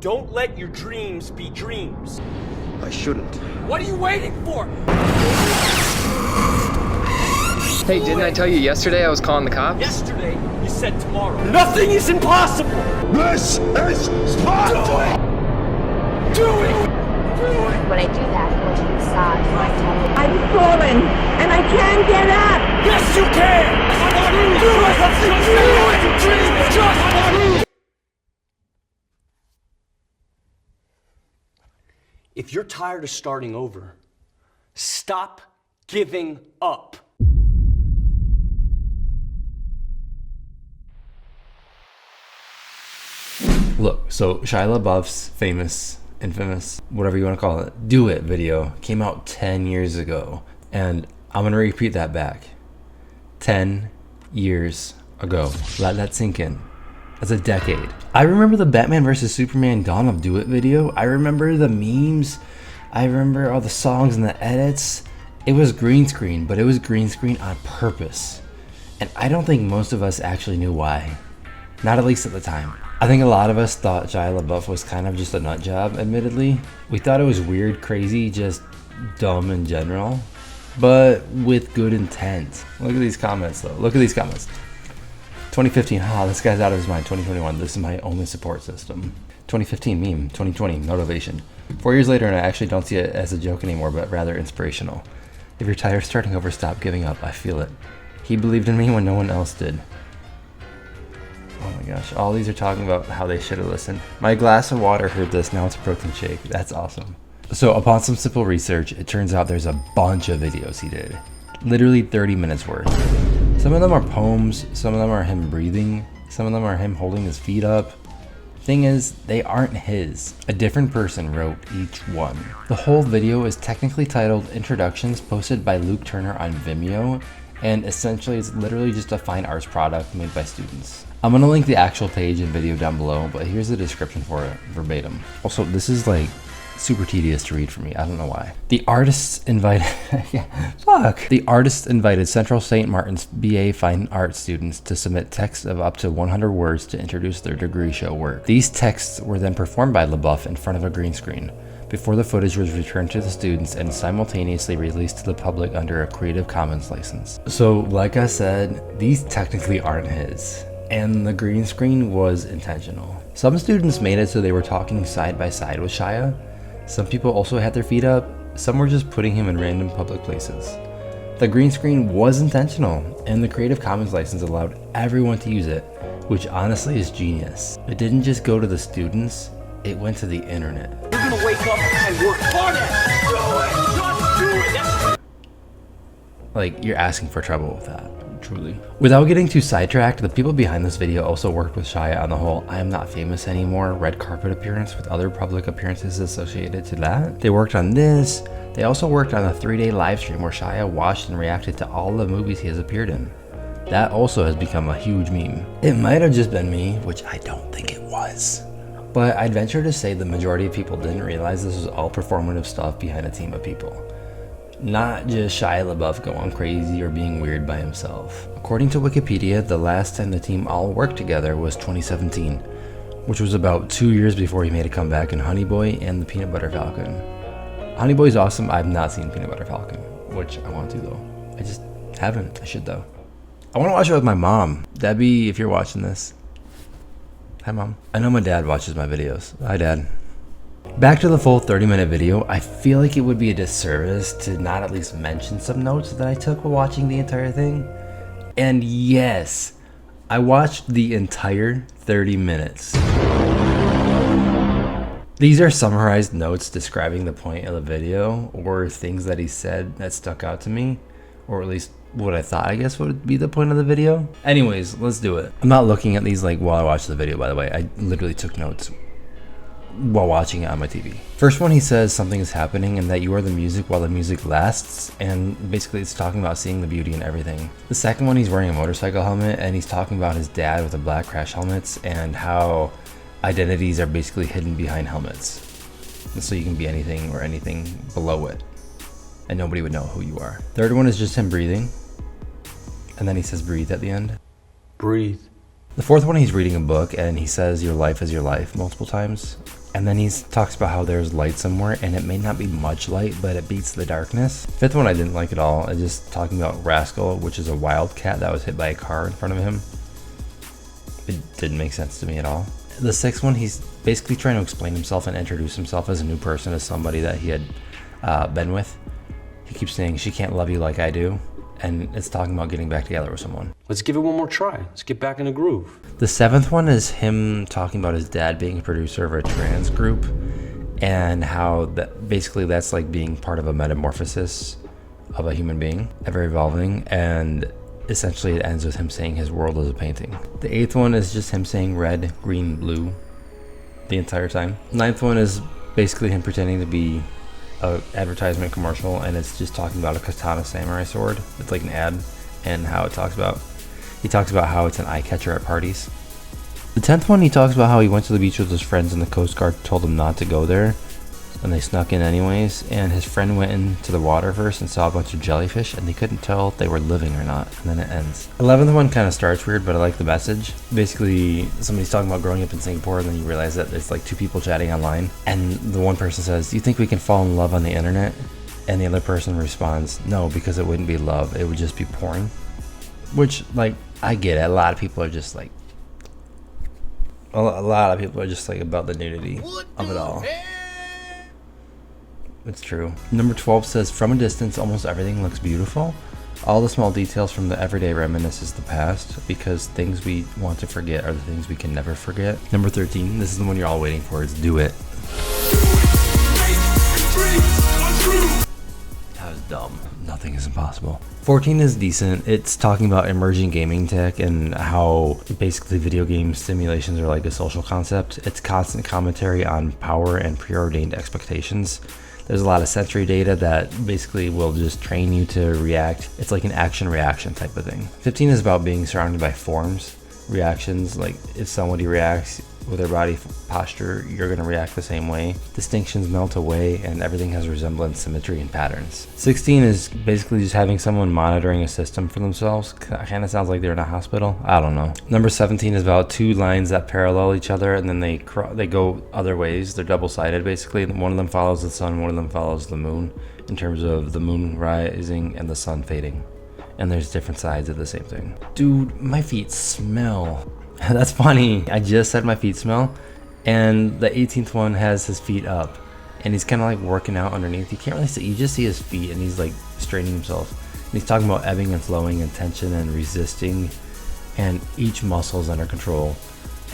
Don't let your dreams be dreams. I shouldn't. What are you waiting for? Hey, didn't I tell you yesterday I was calling the cops? Yesterday, you said tomorrow. Nothing is impossible! This is Sparta! Do it! When I do that, I go to the side, so I tell him, I've fallen, and I can't get up! Yes, you can! Do it! If you're tired of starting over, stop giving up. Look, so Shia Labeouf's infamous, whatever you want to call it, Do It video came out 10 years ago. And I'm going to repeat that back. 10 years ago. Let that sink in. That's a decade. I remember the Batman vs. Superman Dawn of Do It video. I remember the memes. I remember all the songs and the edits. It was green screen, but it was green screen on purpose. And I don't think most of us actually knew why. Not at least at the time. I think a lot of us thought Shia Labeouf was kind of just a nut job, admittedly. We thought it was weird, crazy, just dumb in general, but with good intent. Look at these comments though. Look at these comments. 2015, this guy's out of his mind. 2021, this is my only support system. 2015 meme, 2020 motivation. 4 years later, and I actually don't see it as a joke anymore, but rather inspirational. If you're tired of starting over, stop giving up. I feel it. He believed in me when no one else did. Oh my gosh, all these are talking about how they should have listened. My glass of water heard this, now it's a protein shake. That's awesome. So upon some simple research, it turns out there's a bunch of videos he did. Literally 30 minutes worth. Some of them are poems, some of them are him breathing, some of them are him holding his feet up. Thing is, they aren't his. A different person wrote each one. The whole video is technically titled Introductions, posted by Luke Turner on Vimeo, and essentially it's literally just a fine arts product made by students. I'm gonna link the actual page and video down below, but here's the description for it, verbatim. Also, this is like super tedious to read for me. I don't know why. The artists invited, The artists invited Central St. Martin's BA Fine Art students to submit texts of up to 100 words to introduce their degree show work. These texts were then performed by Labeouf in front of a green screen, before the footage was returned to the students and simultaneously released to the public under a Creative Commons license. So, like I said, these technically aren't his. And the green screen was intentional. Some students made it so they were talking side by side with Shia. Some people also had their feet up. Some were just putting him in random public places. The green screen was intentional, and the Creative Commons license allowed everyone to use it, which honestly is genius. It didn't just go to the students, it went to the internet. You're gonna wake up and work hard at it. Do it! Just do it! That's Like, you're asking for trouble with that. Truly. Without getting too sidetracked, the people behind this video also worked with Shia on the whole I Am Not Famous Anymore red carpet appearance with other public appearances associated to that. They worked on this. They also worked on a 3-day live stream where Shia watched and reacted to all the movies he has appeared in. That also has become a huge meme. It might have just been me, which I don't think it was. But I'd venture to say the majority of people didn't realize this was all performative stuff behind a team of people. Not just Shia Labeouf going crazy or being weird by himself. According to Wikipedia, the last time the team all worked together was 2017, which was about 2 years before he made a comeback in Honey Boy and the Peanut Butter Falcon. Honey Boy's awesome. I've not seen Peanut Butter Falcon, which I want to though. I just haven't. I should though. I want to watch it with my mom. Debbie, if you're watching this. Hi mom. I know my dad watches my videos. Hi dad. Back to the full 30-minute video, I feel like it would be a disservice to not at least mention some notes that I took while watching the entire thing. And yes, I watched the entire 30 minutes. These are summarized notes describing the point of the video or things that he said that stuck out to me, or at least what I thought I guess would be the point of the video. Anyways, let's do it. I'm not looking at these like while I watch the video, by the way. I literally took notes while watching it on my TV. First one, he says something is happening and that you are the music while the music lasts, and basically it's talking about seeing the beauty in everything. The second one, he's wearing a motorcycle helmet and he's talking about his dad with the black crash helmets and how identities are basically hidden behind helmets. And so you can be anything or anything below it and nobody would know who you are. Third one is just him breathing, and then he says breathe at the end. breathe. The fourth one, he's reading a book and he says your life is your life multiple times. And then he talks about how there's light somewhere, and it may not be much light, but it beats the darkness. Fifth one I didn't like at all. It's just talking about Rascal, which is a wildcat that was hit by a car in front of him. It didn't make sense to me at all. The sixth one, he's basically trying to explain himself and introduce himself as a new person, as somebody that he had been with. He keeps saying, she can't love you like I do. And it's talking about getting back together with someone. Let's give it one more try. Let's get back in the groove. The seventh one is him talking about his dad being a producer of a trans group and how that basically that's like being part of a metamorphosis of a human being, ever evolving, and essentially it ends with him saying his world is a painting. The eighth one is just him saying red, green, blue the entire time. Ninth one is basically him pretending to be a advertisement commercial, and it's just talking about a katana samurai sword. It's like an ad, and how he talks about how it's an eye catcher at parties. The 10th one, he talks about how he went to the beach with his friends and the Coast Guard told him not to go there, and they snuck in anyways, and his friend went into the water first and saw a bunch of jellyfish, and they couldn't tell if they were living or not, and then it ends. 11th one kind of starts weird, but I like the message. Basically, somebody's talking about growing up in Singapore, and then you realize that it's like two people chatting online, and the one person says, do you think we can fall in love on the internet? And the other person responds, no, because it wouldn't be love, it would just be porn. Which, like, I get it. A lot of people are just like about the nudity of it all. It's true. Number 12 says, from a distance, almost everything looks beautiful. All the small details from the everyday reminisces the past, because things we want to forget are the things we can never forget. Number 13, this is the one you're all waiting for, it's Do It. That was dumb. Nothing is impossible. 14 is decent. It's talking about emerging gaming tech and how basically video game simulations are like a social concept. It's constant commentary on power and preordained expectations. There's a lot of sensory data that basically will just train you to react. It's like an action-reaction type of thing. 15 is about being surrounded by forms, reactions. Like if somebody reacts with their body posture, you're going to react the same way. Distinctions melt away and everything has resemblance, symmetry, and patterns. 16 is basically just having someone monitoring a system for themselves. Kind of sounds like they're in a hospital. I don't know. Number 17 is about two lines that parallel each other and then they go other ways. They're double-sided basically. One of them follows the sun, one of them follows the moon, in terms of the moon rising and the sun fading. And there's different sides of the same thing. Dude, my feet smell. That's funny. I just said my feet smell, and the 18th one has his feet up, and he's kind of like working out underneath. You can't really see. You just see his feet, and he's like straining himself. And he's talking about ebbing and flowing, and tension and resisting, and each muscle is under control,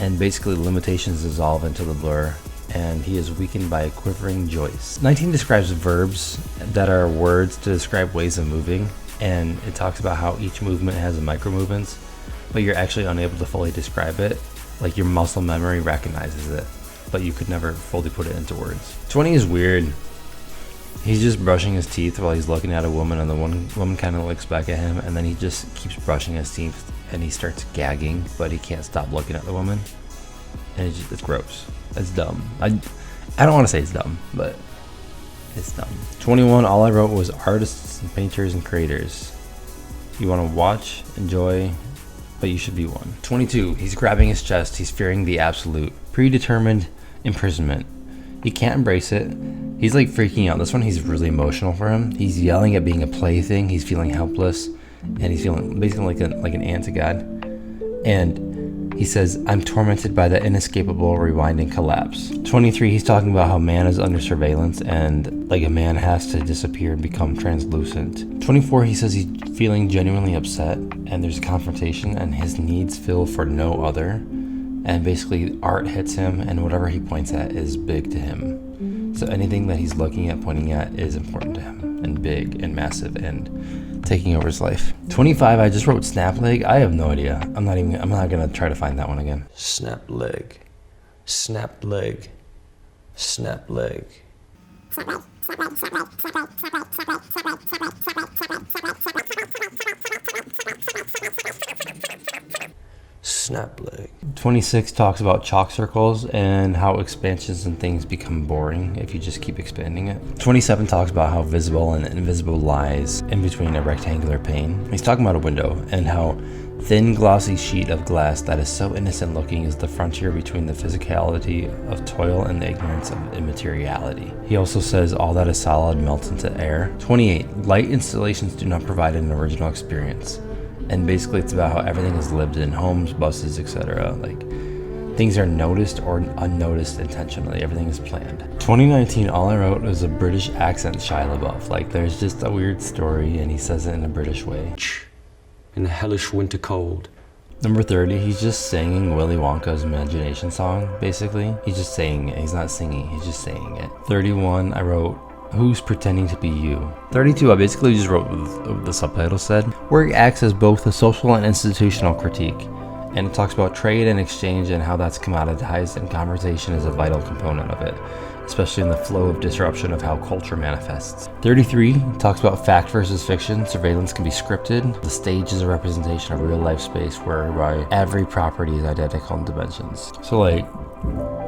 and basically limitations dissolve into the blur. And he is weakened by a quivering joist. 19 describes verbs that are words to describe ways of moving, and it talks about how each movement has micro movements, but you're actually unable to fully describe it. Like your muscle memory recognizes it, but you could never fully put it into words. 20 is weird. He's just brushing his teeth while he's looking at a woman, and the woman kind of looks back at him, and then he just keeps brushing his teeth, and he starts gagging, but he can't stop looking at the woman. And it's gross. It's dumb. I don't want to say it's dumb, but it's dumb. 21, all I wrote was artists and painters and creators. You want to watch, enjoy, but you should be one. 22, he's grabbing his chest. He's fearing the absolute, predetermined imprisonment. He can't embrace it. He's like freaking out. This one, he's really emotional for him. He's yelling at being a plaything. He's feeling helpless, and he's feeling basically like an anti-god. And he says, I'm tormented by the inescapable rewinding collapse. 23, he's talking about how man is under surveillance and like a man has to disappear and become translucent. 24, he says he's feeling genuinely upset and there's a confrontation and his needs fill for no other. And basically art hits him and whatever he points at is big to him. So anything that he's looking at, pointing at is important to him and big and massive and taking over his life. 25, I just wrote snap leg. I have no idea. I'm not gonna try to find that one again. Snap leg. Snap leg. Snap leg. Snap leg. 26 talks about chalk circles and how expansions and things become boring if you just keep expanding it. 27 talks about how visible and invisible lies in between a rectangular pane. He's talking about a window and how thin glossy sheet of glass that is so innocent looking is the frontier between the physicality of toil and the ignorance of immateriality. He also says all that is solid melts into air. 28. Light installations do not provide an original experience. And basically it's about how everything is lived in homes, buses, etc. Like things are noticed or unnoticed intentionally. Everything is planned. 2019, all I wrote was a British accent Shia Labeouf. Like there's just a weird story and he says it in a British way. In the hellish winter cold. Number 30, he's just singing Willy Wonka's Imagination song, basically. He's just saying it. He's not singing, he's just saying it. 31, I wrote, who's pretending to be you? 32, I basically just wrote what the subtitle said. Work acts as both a social and institutional critique. And it talks about trade and exchange and how that's commoditized, and conversation is a vital component of it, especially in the flow of disruption of how culture manifests. 33 talks about fact versus fiction. Surveillance can be scripted. The stage is a representation of real life space whereby every property is identical in dimensions. So like,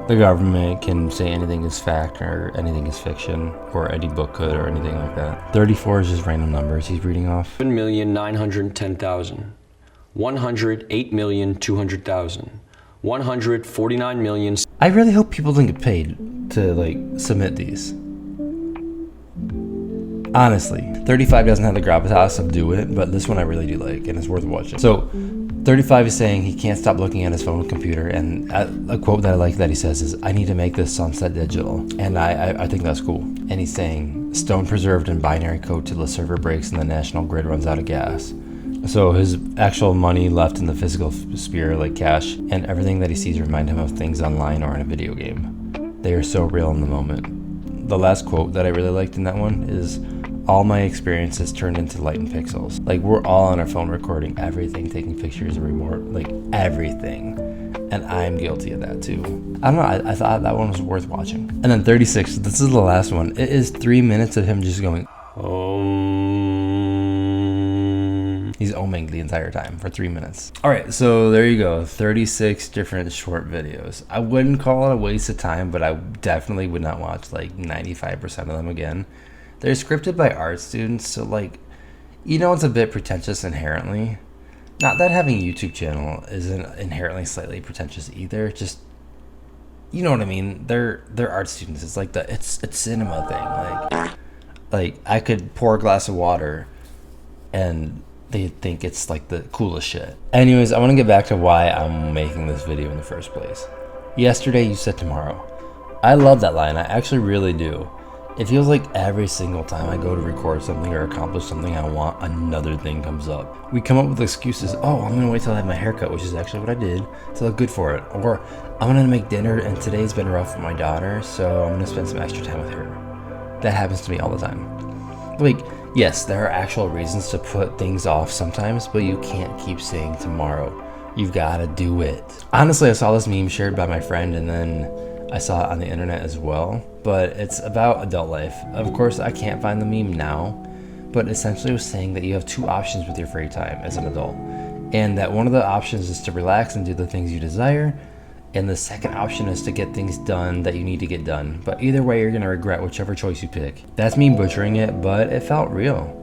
the government can say anything is fact or anything is fiction, or any book could, or anything like that. 34 is just random numbers he's reading off. 7,910,000. 108,200,000. 149 million. I really hope people don't get paid to like submit these. Honestly, 35 doesn't have the gravitas of do it, but this one I really do like, and it's worth watching. So 35 is saying he can't stop looking at his phone and computer, and a quote that I like that he says is, I need to make this sunset digital, and I think that's cool. And he's saying, stone preserved in binary code till the server breaks and the national grid runs out of gas. So his actual money left in the physical sphere, like cash, and everything that he sees remind him of things online or in a video game. They are so real in the moment. The last quote that I really liked in that one is, all my experiences turned into light and pixels. Like we're all on our phone recording everything, taking pictures and like everything. And I'm guilty of that too. I don't know, I thought that one was worth watching. And then 36, this is the last one. It is 3 minutes of him just going, he's oming the entire time for 3 minutes. All right, so there you go. 36 different short videos. I wouldn't call it a waste of time, but I definitely would not watch like 95% of them again. They're scripted by art students, so like, you know, it's a bit pretentious inherently. Not that having a YouTube channel isn't inherently slightly pretentious either. Just, you know what I mean? They're art students. It's like it's cinema thing. Like I could pour a glass of water and they think it's like the coolest shit. Anyways, I want to get back to why I'm making this video in the first place. Yesterday you said tomorrow. I love that line. I actually really do. It feels like every single time I go to record something or accomplish something I want, another thing comes up. We come up with excuses. Oh, I'm gonna wait till I have my haircut, which is actually what I did, to look good for it. Or I'm gonna make dinner and today's been rough with my daughter, so I'm gonna spend some extra time with her. That happens to me all the time. Like, yes, there are actual reasons to put things off sometimes, but you can't keep saying tomorrow. You've gotta do it. Honestly, I saw this meme shared by my friend and then I saw it on the internet as well, but it's about adult life. Of course, I can't find the meme now, but essentially it was saying that you have two options with your free time as an adult, and that one of the options is to relax and do the things you desire, and the second option is to get things done that you need to get done. But either way, you're gonna regret whichever choice you pick. That's me butchering it, but it felt real.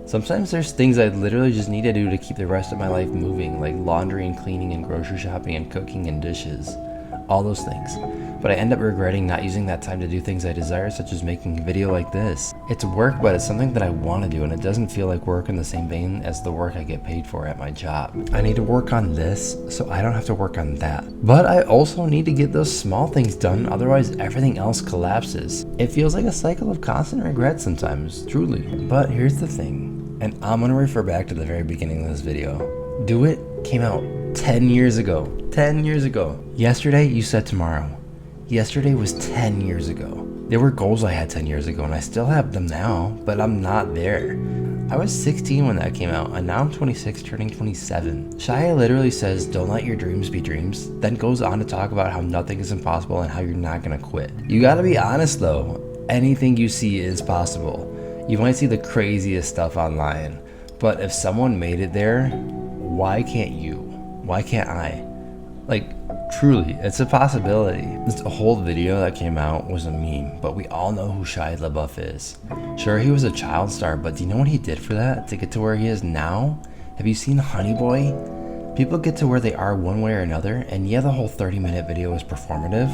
Sometimes there's things I literally just need to do to keep the rest of my life moving, like laundry and cleaning and grocery shopping and cooking and dishes, all those things. But I end up regretting not using that time to do things I desire, such as making a video like this. It's work, but it's something that I want to do, and it doesn't feel like work in the same vein as the work I get paid for at my job. I need to work on this, so I don't have to work on that. But I also need to get those small things done, otherwise everything else collapses. It feels like a cycle of constant regret sometimes, truly. But here's the thing, and I'm gonna refer back to the very beginning of this video. Do It came out 10 years ago. 10 years ago. Yesterday, you said tomorrow. Yesterday was 10 years ago. There were goals I had 10 years ago and I still have them now, but I'm not there. I was 16 when that came out and now I'm 26 turning 27. Shia literally says, don't let your dreams be dreams, then goes on to talk about how nothing is impossible and how you're not gonna quit. You gotta be honest though, anything you see is possible. You might see the craziest stuff online, but if someone made it there, why can't you? Why can't I? Like, truly, it's a possibility. This whole video that came out was a meme, but we all know who Shia Labeouf is. Sure, he was a child star, but do you know what he did for that to get to where he is now? Have you seen Honey Boy? People get to where they are one way or another, and yeah, the whole 30-minute video is performative,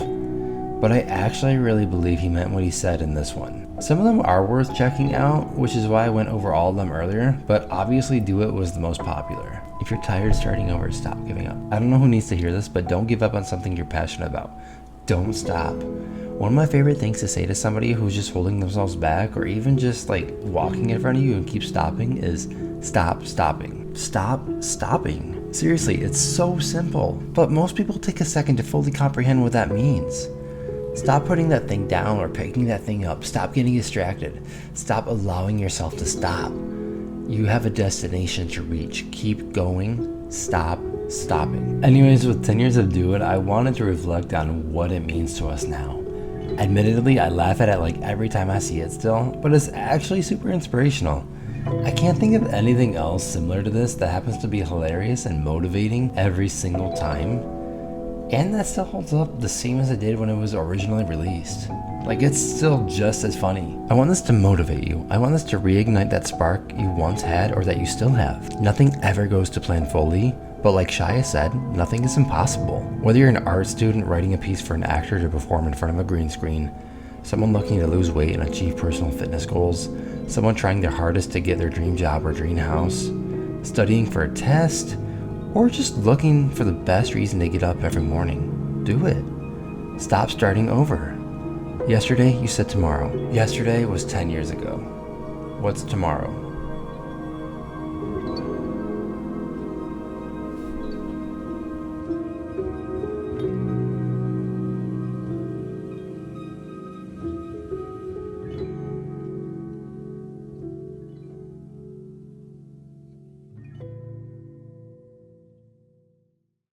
but I actually really believe he meant what he said in this one. Some of them are worth checking out, which is why I went over all of them earlier, but obviously Do It was the most popular. If you're tired of starting over, stop giving up. I don't know who needs to hear this, but don't give up on something you're passionate about. Don't stop. One of my favorite things to say to somebody who's just holding themselves back, or even just like walking in front of you and keep stopping, is stop stopping. Stop stopping. Seriously, it's so simple, but most people take a second to fully comprehend what that means. Stop putting that thing down or picking that thing up. Stop getting distracted. Stop allowing yourself to stop. You have a destination to reach. Keep going. Stop stopping. Anyways, with 10 years of Do It, I wanted to reflect on what it means to us now. Admittedly, I laugh at it like every time I see it still, but it's actually super inspirational. I can't think of anything else similar to this that happens to be hilarious and motivating every single time, and that still holds up the same as it did when it was originally released. Like, it's still just as funny. I want this to motivate you. I want this to reignite that spark you once had or that you still have. Nothing ever goes to plan fully, but like Shia said, nothing is impossible. Whether you're an art student writing a piece for an actor to perform in front of a green screen, someone looking to lose weight and achieve personal fitness goals, someone trying their hardest to get their dream job or dream house, studying for a test, or just looking for the best reason to get up every morning, do it. Stop starting over. Yesterday, you said tomorrow. Yesterday was 10 years ago. What's tomorrow?